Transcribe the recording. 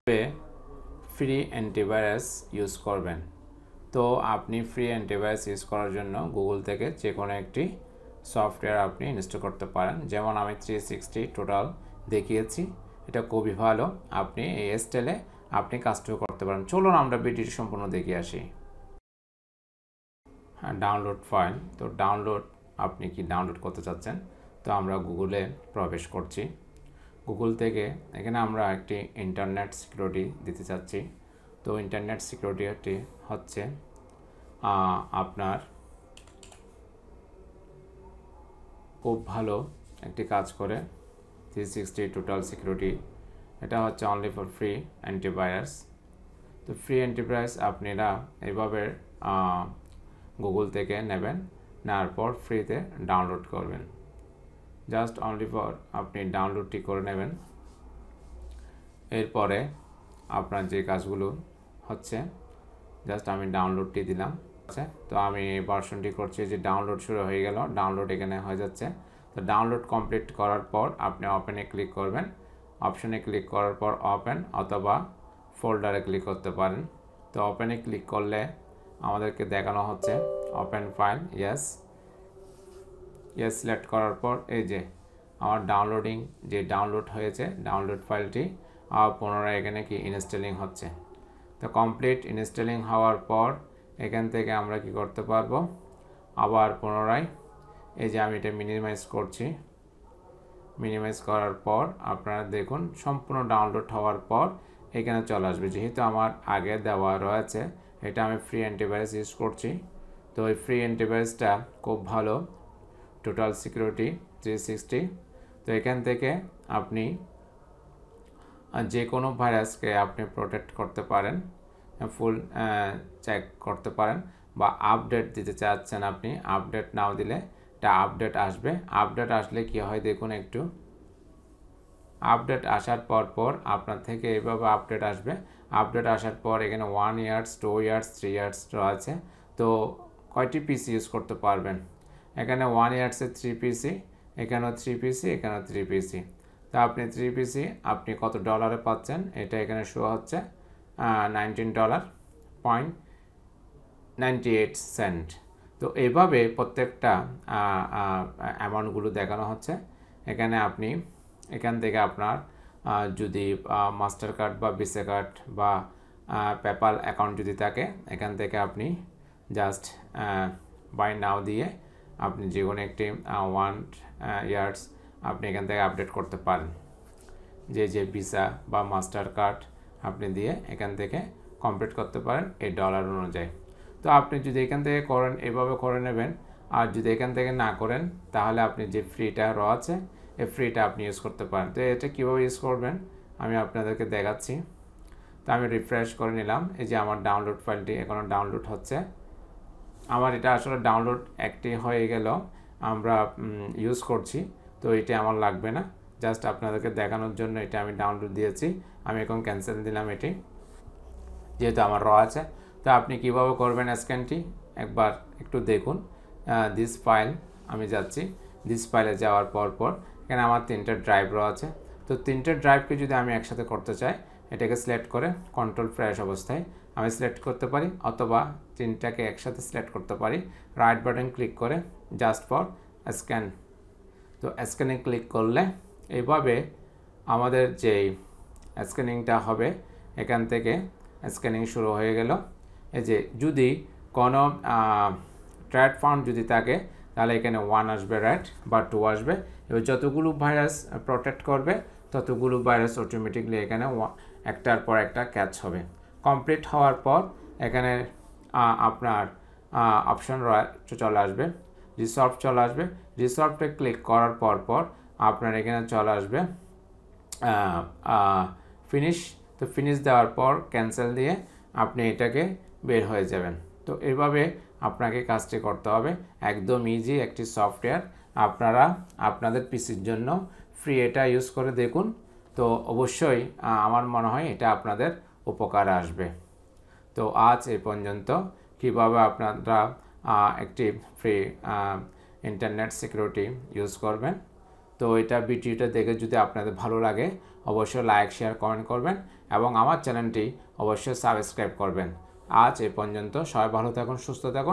Free antivirus use করবেন। তো আপনি ফ্রি অ্যান্টিভাইরাস ইউজ করার জন্য গুগল থেকে যে কোনো একটি সফটওয়্যার আপনি ইনস্টল করতে পারেন। যেমন আমি 360 টোটাল দেখিয়েছি, এটা খুবই ভালো। আপনি এই স্টাইলে আপনি কাজটিও করতে পারেন। চলুন আমরা ভিডিওটি সম্পূর্ণ দেখে আসি। ডাউনলোড ফাইল, তো আপনি কি ডাউনলোড করতে চাচ্ছেন, তো আমরা গুগলে প্রবেশ করছি। গুগল থেকে এখানে আমরা একটি ইন্টারনেট সিকিউরিটি দিতে চাচ্ছি। তো ইন্টারনেট সিকিউরিটি হচ্ছে আপনার খুব ভালো একটি কাজ করে 360 টোটাল সিকিউরিটি। এটা হচ্ছে অনলি ফর ফ্রি অ্যান্টিভাইরাস। তো ফ্রি অ্যান্টিভাইরাস আপনারা এইভাবে গুগল থেকে নেবেন, নেওয়ার পর ফ্রিতে ডাউনলোড করবেন। জাস্ট অনলি ফর আপনি ডাউনলোডটি করে নেবেন। এরপরে আপনার যে কাজগুলো হচ্ছে, জাস্ট আমি ডাউনলোডটি দিলাম। আচ্ছা, তো আমি ভার্সনটি করছি যে ডাউনলোড শুরু হয়ে গেল, ডাউনলোড এখানে হয়ে যাচ্ছে। তো ডাউনলোড কমপ্লিট করার পর আপনি ওপেনে ক্লিক করবেন। অপশনে ক্লিক করার পর ওপেন অথবা ফোল্ডারে ক্লিক করতে পারেন। তো ওপেনে ক্লিক করলে আমাদেরকে দেখানো হচ্ছে ওপেন ফাইল, ইয়েস সিলেক্ট করার পর এই যে আমার যে ডাউনলোড হয়েছে ডাউনলোড ফাইলটি পুনরায় এখানে কি ইনস্টলিং হচ্ছে। তো কমপ্লিট ইনস্টলিং হওয়ার পর এখান থেকে আমরা কি করতে পারবো, আবার পুনরায় এই যে আমি এটা মিনিমাইজ করছি। মিনিমাইজ করার পর আপনারা দেখুন সম্পূর্ণ ডাউনলোড হওয়ার পর এখানে চলে আসবে। যেহেতু আমার আগে দেওয়া রয়েছে, এটা আমি ফ্রি অ্যান্টিভাইরাস ইউজ করছি। তো এই ফ্রি অ্যান্টিভাইরাসটা খুব ভালো, টোটাল সিকিউরিটি 360। তো এখান থেকে আপনি যে কোনো ভাইরাসকে আপনি প্রোটেক্ট করতে পারেন, ফুল চেক করতে পারেন। বা আপডেট দিতে চাচ্ছেন আপনি, আপডেট নাও দিলে এটা আপডেট আসবে। আপডেট আসলে কি হয় দেখুন একটু, আপডেট আসার পর আপনার থেকে এইভাবে আপডেট আসবে। আপডেট আসার পর এখানে 1 ইয়ার্স 2 ইয়ার্স 3 ইয়ার্স রয়েছে। তো কয়টি পিসি ইউজ করতে পারবেন, এখানে 1 ইয়ার্সে 3 পিসি, এখানেও 3 পিসি, এখানেও 3 পিসি। তো আপনি 3 পিসি আপনি কত ডলারে পাচ্ছেন এটা এখানে শো হচ্ছে $19.98। তো এইভাবে প্রত্যেকটা অ্যামাউন্টগুলো দেখানো হচ্ছে। এখানে আপনি এখান থেকে আপনার যদি মাস্টার কার্ড বা ভিসা কার্ড বা পেপ্যাল অ্যাকাউন্ট যদি থাকে, এখান থেকে আপনি জাস্ট বাই নাও দিয়ে আপনি যে কোনো একটি 1 ইয়ার্স আপনি এখান থেকে আপডেট করতে পারেন। যে ভিসা বা মাস্টার কার্ড আপনি দিয়ে এখান থেকে কমপ্লিট করতে পারেন এই ডলার অনুযায়ী। তো আপনি যদি এখান থেকে করেন এভাবে করে নেবেন, আর যদি এখান থেকে না করেন তাহলে আপনি যে ফ্রিটা আছে এই ফ্রিটা আপনি ইউজ করতে পারেন। তো এটা কীভাবে ইউজ করবেন আমি আপনাদেরকে দেখাচ্ছি। তো আমি রিফ্রেশ করে নিলাম, এই যে আমার ডাউনলোড ফাইলটি এখনও ডাউনলোড হচ্ছে। আমার এটা আসলে ডাউনলোড একটি হয়ে গেল, আমরা ইউজ করছি, তো এটা আমার লাগবে না। জাস্ট আপনাদেরকে দেখানোর জন্য এটা আমি ডাউনলোড দিয়েছি। আমি এখন ক্যান্সেল দিলাম এটি, যেহেতু আমার আছে। তো আপনি কিভাবে করবেন স্ক্যানটি একবার একটু দেখুন। দিস ফাইল আমি যাচ্ছি, দিস ফাইলে যাওয়ার পর এখানে আমার 3টা ড্রাইভ আছে। তো 3টে ড্রাইভকে যদি আমি একসাথে করতে চাই, এটাকে সিলেক্ট করে কন্ট্রোল প্রেস অবস্থায় আমি সিলেক্ট করতে পারি, অথবা 3টাকে একসাথে সিলেক্ট করতে পারি রাইট বাটন ক্লিক করে জাস্ট ফর স্ক্যান। তো স্ক্যানে ক্লিক করলে এইভাবে আমাদের যে স্ক্যানিংটা হবে, এখান থেকে স্ক্যানিং শুরু হয়ে গেল। এই যে যদি কোনো ট্রেড ফাউন্ড যদি থাকে তাহলে এখানে 1 আসবে রাইট বা 2 আসবে। এবার যতগুলো ভাইরাস প্রোটেক্ট করবে ততগুলো ভাইরাস অটোমেটিকলি এখানে একটার পর একটা ক্যাচ হবে। কমপ্লিট হওয়ার পর এখানে আপনার অপশন চলে আসবে, রিসলভ চলে আসবে। রিসলভে ক্লিক করার পর আপনার এখানে চলে আসবে ফিনিশ। তো ফিনিশ দেওয়ার পর ক্যান্সেল দিয়ে আপনি এটাকে বের হয়ে যাবেন। তো এইভাবে আপনাকে কাজটি করতে হবে, একদম ইজি একটি সফটওয়্যার। আপনারা আপনাদের পিসির জন্য ফ্রি এটা ইউজ করে দেখুন। তো অবশ্যই আমার মনে হয় এটা আপনাদের উপকারে আসবে। তো আজ এই পর্যন্ত কিভাবে আপনারা একটি ফ্রি ইন্টারনেট সিকিউরিটি ইউজ করবেন। তো এটা ভিডিওটা দেখে যদি আপনাদের ভালো লাগে অবশ্যই লাইক শেয়ার কমেন্ট করবেন এবং আমার চ্যানেলটি অবশ্যই সাবস্ক্রাইব করবেন। আজ এ পর্যন্ত, সবাই ভালো থাকুন, সুস্থ থাকুন।